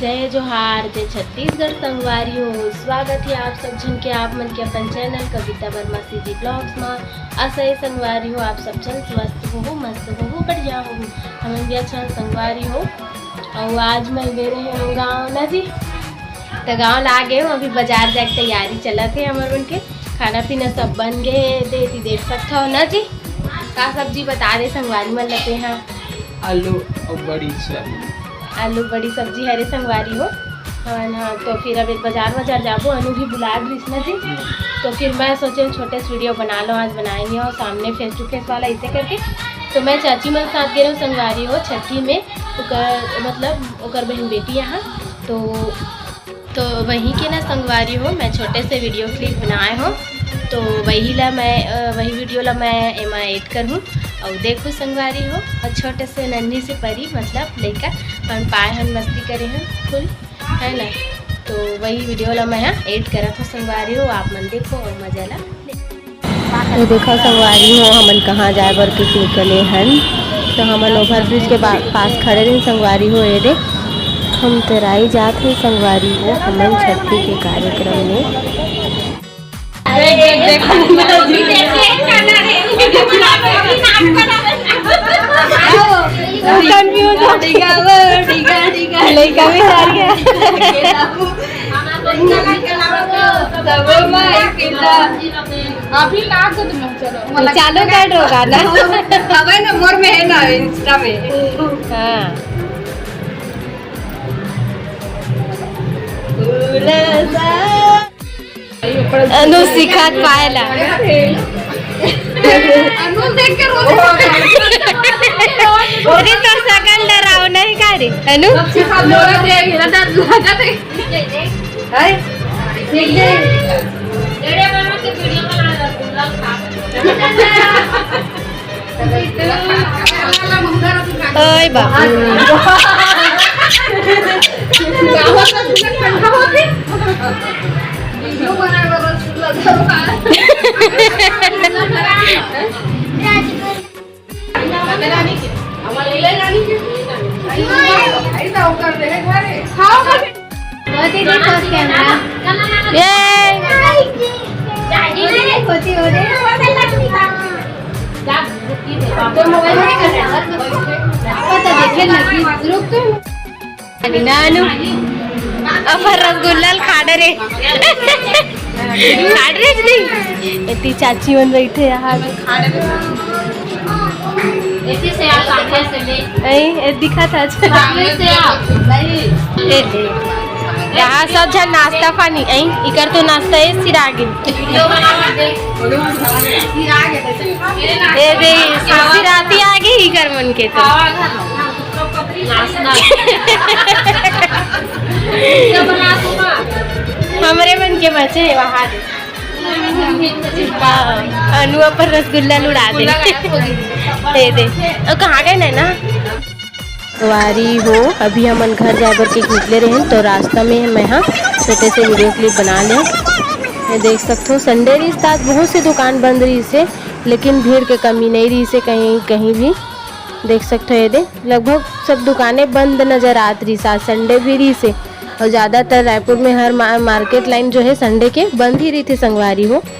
जय जोहार जय छत्तीसगढ़ संगवारी हो। स्वागत है आप सब जन के आप मन के अपन चैनल कविता वर्मा सीजी ब्लॉग्स में। आशा है संगवारी हो आप सब जन मस्त हो बढ़िया हो। हमें भी अच्छा संगवारी हो। और आज मैं गए रहे हूँ गाँव ना जी, तो गाँव ला गए हूँ। अभी बाजार जाके तैयारी चला थे हमारे उनके खाना पीना सब बन गए देख सकते हो ना जी। का सब्जी बता दे संगवारी में लगे हैं आलू और बड़ी सब्जी। आलू बड़ी सब्जी हरे संगवारी हो। हाँ तो फिर अभी बाजार जाबो अनु भी बुला कृष्णा जी। तो फिर मैं सोचे छोटे से वीडियो बना लो, आज बनाएंगे और सामने फेस टू फेस वाला इसे करके। तो मैं चाची मेरे साथ गए संगवारी हो छठी में मतलब ओकर बहन बेटी यहाँ तो वहीं के ना संगवारी हो मैं छोटे से वीडियो क्लिप बनाए हो। तो वही वीडियो ला मैं एमा ऐड करूँ और देखो संगवारी हो। और छोटे से नन्ही से परी मतलब लेकर हम पाए हम मस्ती करे हैं फुल है ना। तो वही वीडियो ला मैं ऐड करा था संगवारी हो, आप मन देखो और मजा ला। तो देखो संगवारी हो हमन कहाँ जाए बर के निकले हैं। तो हमन ओवर ब्रिज के पास खड़े रहे संगवारी हो। ये देख हम तराई जात हैं संगवारी हो हमन छठी के कार्यक्रम में। चालू कर होगा ना हमें ना मोर में है ना इंस्टा में। हाँ अनु सिखात पाएला अनु देख के रोज अरे तोर सकल डराव नहीं का रे अनु सिखा लोरा दे मेरा डर लगा थे हाय देख दे वीडियो बना के वीडियो बना ला ओए बाबू गावा का दुकान ठंडा होते वीडियो बनाए वाला रसगुल्ला खाड़ रे नहीं इतनी चाची बन रही थे यहाँ दिखा था यहाँ सब जन नाश्ता पानी इकर तो नाश्ता है सिरागे सिराती आगे ही कर मन के तो हमारे मन के बचे वहाँ अनु पर रसगुल्ला उड़ा दे दे कहाँ गए ना वारी हो। अभी हम घर जाकर के निकले रहे तो रास्ता में मैं यहाँ छोटे से वीडियो क्लिप बना लें। देख सकते हो संडे रही साथ बहुत सी दुकान बंद रही से, लेकिन भीड़ के कमी नहीं रही से कहीं भी देख सकते हो। ये दे लगभग सब दुकानें बंद नज़र आती रही साथ संडे भी रही से। और ज़्यादातर रायपुर में हर मार्केट लाइन जो है संडे के बंद ही रही थी संगवारी हो।